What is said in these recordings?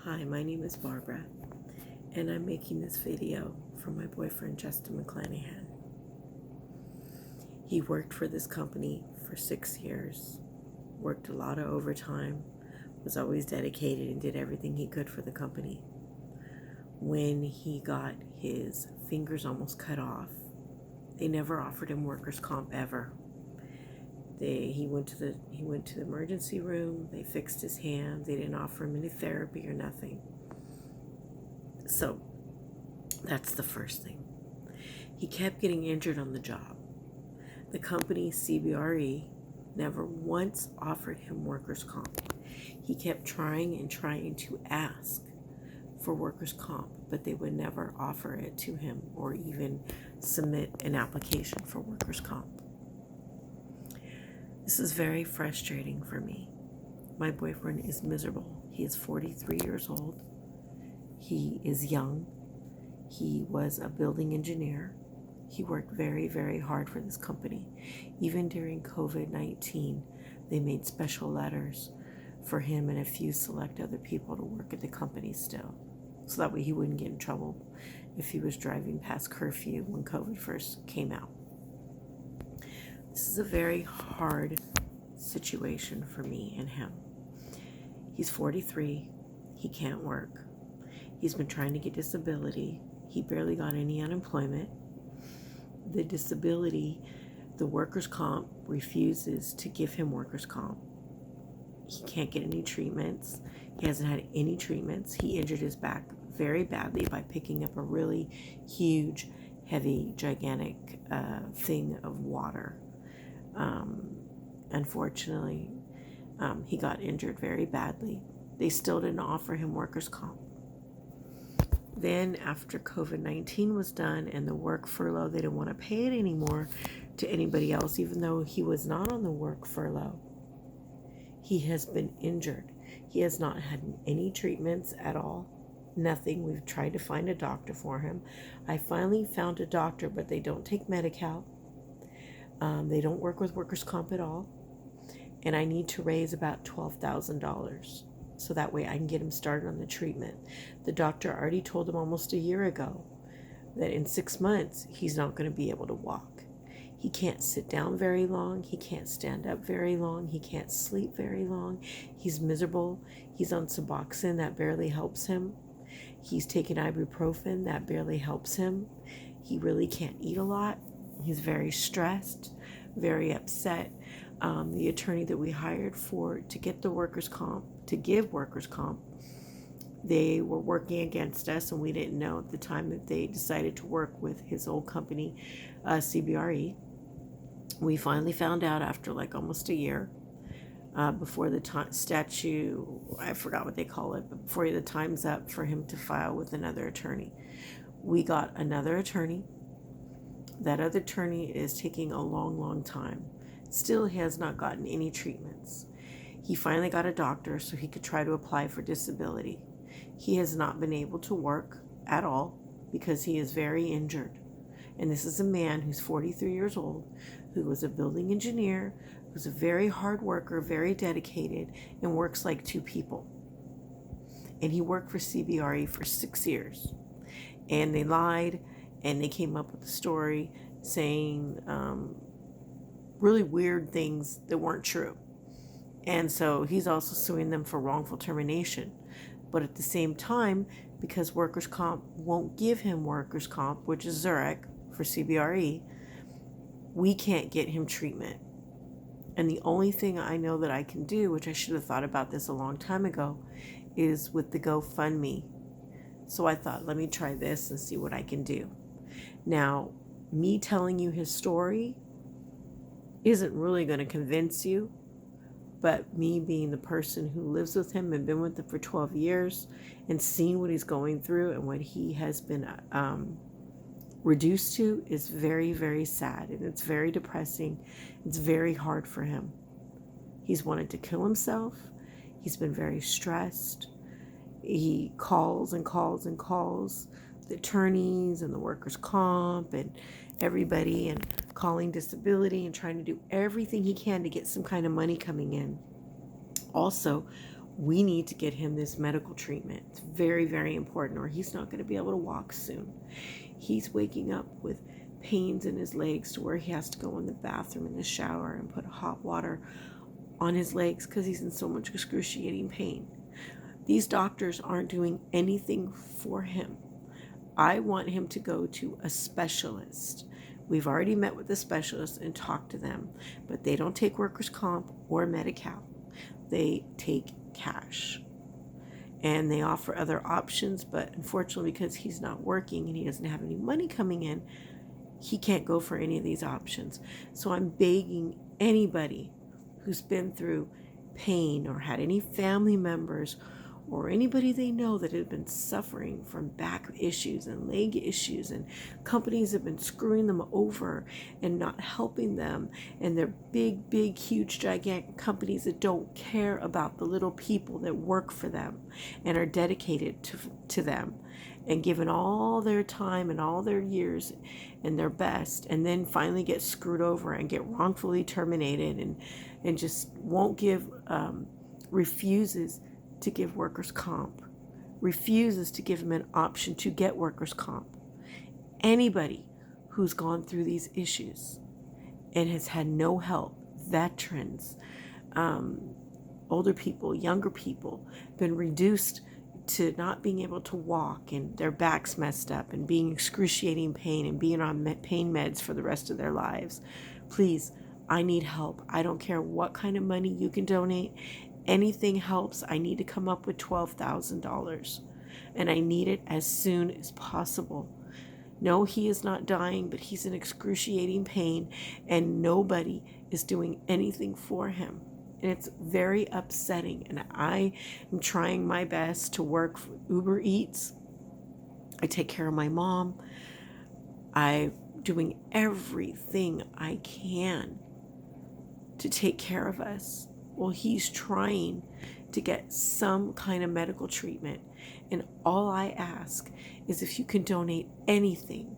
Hi, my name is Barbara, and I'm making this video for my boyfriend, Justin McClanahan. He worked for this company for 6 years, worked a lot of overtime, was always dedicated, and did everything he could for the company. When he got his fingers almost cut off, they never offered him workers' comp ever. He went to the emergency room. They fixed his hand. They didn't offer him any therapy or nothing. So that's the first thing. He kept getting injured on the job. The company, CBRE, never once offered him workers' comp. He kept trying to ask for workers' comp, but they would never offer it to him or even submit an application for workers' comp. This is very frustrating for me. My boyfriend is miserable. He is 43 years old. He is young. He was a building engineer. He worked very, very hard for this company. Even during COVID-19, they made special letters for him and a few select other people to work at the company still. So that way he wouldn't get in trouble if he was driving past curfew when COVID first came out. This is a very hard situation for me and him. He's 43. He can't work. He's been trying to get disability. He barely got any unemployment. The disability, the workers' comp refuses to give him workers' comp. He can't get any treatments. He hasn't had any treatments. He injured his back very badly by picking up a really huge, heavy, gigantic thing of water. Unfortunately, he got injured very badly. They still didn't offer him workers' comp. Then after COVID-19 was done and the work furlough, they didn't want to pay it anymore to anybody else, even though he was not on the work furlough. He has been injured. He has not had any treatments at all. Nothing. We've tried to find a doctor for him. I finally found a doctor, but they don't take Medi-Cal. They don't work with workers' comp at all. And I need to raise about $12,000. So that way I can get him started on the treatment. The doctor already told him almost a year ago that in 6 months, he's not going to be able to walk. He can't sit down very long. He can't stand up very long. He can't sleep very long. He's miserable. He's on Suboxone. That barely helps him. He's taking ibuprofen. That barely helps him. He really can't eat a lot. He's very stressed, very upset. The attorney that we hired to get the workers' comp, to give workers' comp, they were working against us, and we didn't know at the time that they decided to work with his old company, CBRE. We finally found out after like almost a year, before the statute, I forgot what they call it, but before the time's up for him to file with another attorney. We got another attorney. That other attorney is taking a long, long time. Still, he has not gotten any treatments. He finally got a doctor so he could try to apply for disability. He has not been able to work at all because he is very injured. And this is a man who's 43 years old, who was a building engineer, who's a very hard worker, very dedicated, and works like two people. And he worked for CBRE for 6 years. And they lied, and they came up with a story saying really weird things that weren't true. And so he's also suing them for wrongful termination. But at the same time, because workers' comp won't give him workers' comp, which is Zurich for CBRE, we can't get him treatment. And the only thing I know that I can do, which I should have thought about this a long time ago, is with the GoFundMe. So I thought, let me try this and see what I can do. Now, me telling you his story isn't really going to convince you, but me being the person who lives with him and been with him for 12 years and seen what he's going through and what he has been reduced to is very, very sad, and it's very depressing. It's very hard for him. He's wanted to kill himself. He's been very stressed. He calls and calls and calls the attorneys and the workers' comp and everybody, and calling disability and trying to do everything he can to get some kind of money coming in. Also, We need to get him this medical treatment. It's very, very important, or he's not going to be able to walk soon. He's waking up with pains in his legs to where he has to go in the bathroom in the shower and put hot water on his legs because he's in so much excruciating pain. These doctors aren't doing anything for him. I want him to go to a specialist. We've already met with the specialist and talked to them, but they don't take workers' comp or Medi-Cal. They take cash. And they offer other options, but unfortunately, because he's not working and he doesn't have any money coming in, he can't go for any of these options. So I'm begging anybody who's been through pain or had any family members or anybody they know that had been suffering from back issues and leg issues, and companies have been screwing them over and not helping them, and they're big, huge, gigantic companies that don't care about the little people that work for them and are dedicated to them and given all their time and all their years and their best, and then finally get screwed over and get wrongfully terminated and just won't give, refuses to give workers' comp, refuses to give them an option to get workers' comp. Anybody who's gone through these issues and has had no help, veterans, older people, younger people, been reduced to not being able to walk and their backs messed up and being excruciating pain and being on pain meds for the rest of their lives. Please, I need help. I don't care what kind of money you can donate. Anything helps. I need to come up with $12,000, and I need it as soon as possible. No, he is not dying, but he's in excruciating pain, and nobody is doing anything for him. And it's very upsetting, and I am trying my best to work for Uber Eats. I take care of my mom. I'm doing everything I can to take care of us. Well, he's trying to get some kind of medical treatment. And all I ask is if you can donate anything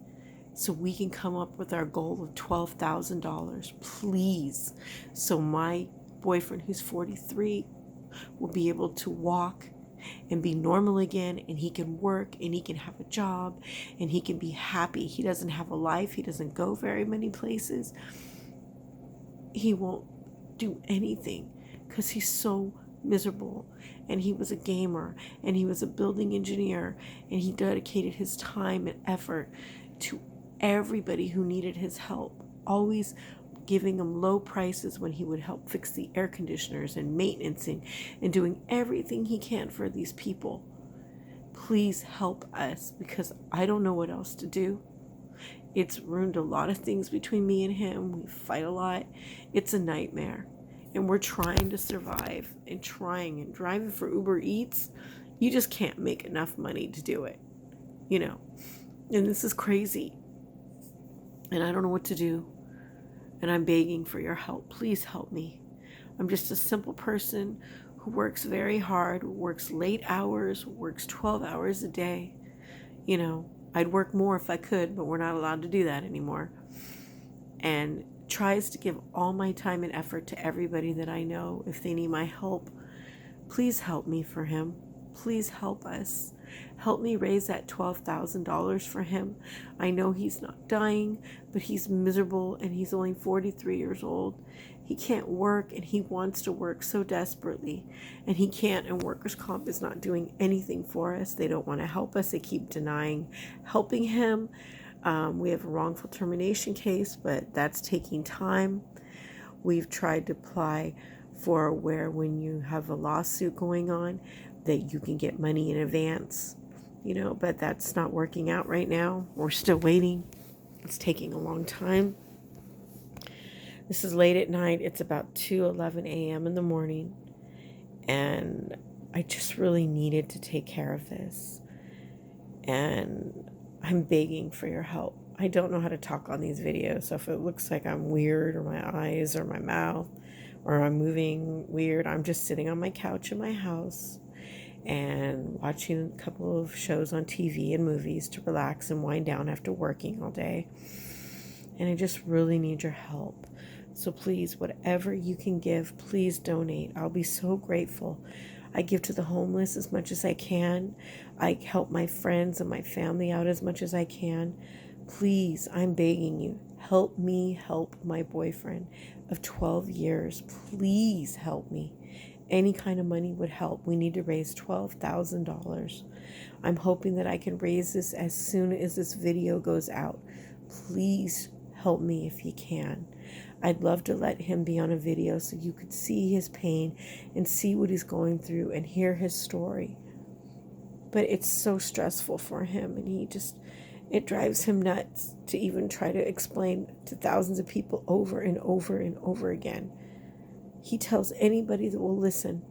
so we can come up with our goal of $12,000, please. So my boyfriend, who's 43, will be able to walk and be normal again, and he can work and he can have a job and he can be happy. He doesn't have a life. He doesn't go very many places. He won't do anything because he's so miserable, and he was a gamer, and he was a building engineer, and he dedicated his time and effort to everybody who needed his help, always giving them low prices when he would help fix the air conditioners and maintenance and doing everything he can for these people. Please help us, because I don't know what else to do. It's ruined a lot of things between me and him. We fight a lot. It's a nightmare. And we're trying to survive and driving for Uber Eats. You just can't make enough money to do it, and this is crazy, and I don't know what to do, and I'm begging for your help. Please help me. I'm just a simple person who works very hard, works late hours, works 12 hours a day. I'd work more if I could, but we're not allowed to do that anymore. And tries to give all my time and effort to everybody that I know. If they need my help, please help me for him. Please help us. Help me raise that $12,000 for him. I know he's not dying, but he's miserable, and he's only 43 years old. He can't work, and he wants to work so desperately, and he can't, and workers' comp is not doing anything for us. They don't want to help us. They keep denying helping him. We have a wrongful termination case, but that's taking time. We've tried to apply for where when you have a lawsuit going on that you can get money in advance, but that's not working out right now. We're still waiting. It's taking a long time. This is late at night. It's about 2:11 a.m. in the morning, and I just really needed to take care of this, and I'm begging for your help. I don't know how to talk on these videos, so if it looks like I'm weird, or my eyes or my mouth, or I'm moving weird, I'm just sitting on my couch in my house and watching a couple of shows on TV and movies to relax and wind down after working all day. And I just really need your help. So please, whatever you can give, please donate. I'll be so grateful. I give to the homeless as much as I can. I help my friends and my family out as much as I can. Please, I'm begging you, help me help my boyfriend of 12 years. Please help me. Any kind of money would help. We need to raise $12,000. I'm hoping that I can raise this as soon as this video goes out. Please help me if you can. I'd love to let him be on a video so you could see his pain and see what he's going through and hear his story. But it's so stressful for him, and it drives him nuts to even try to explain to thousands of people over and over and over again. He tells anybody that will listen,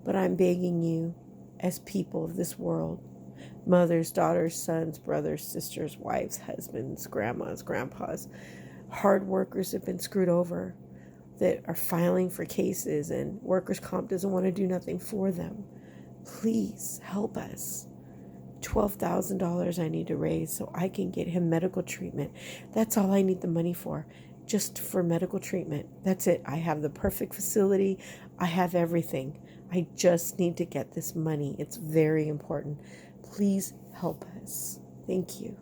but I'm begging you, as people of this world, mothers, daughters, sons, brothers, sisters, wives, husbands, grandmas, grandpas, hard workers have been screwed over, that are filing for cases, and workers' comp doesn't want to do nothing for them. Please help us. $12,000 I need to raise so I can get him medical treatment. That's all I need the money for, just for medical treatment. That's it. I have the perfect facility. I have everything. I just need to get this money. It's very important. Please help us. Thank you.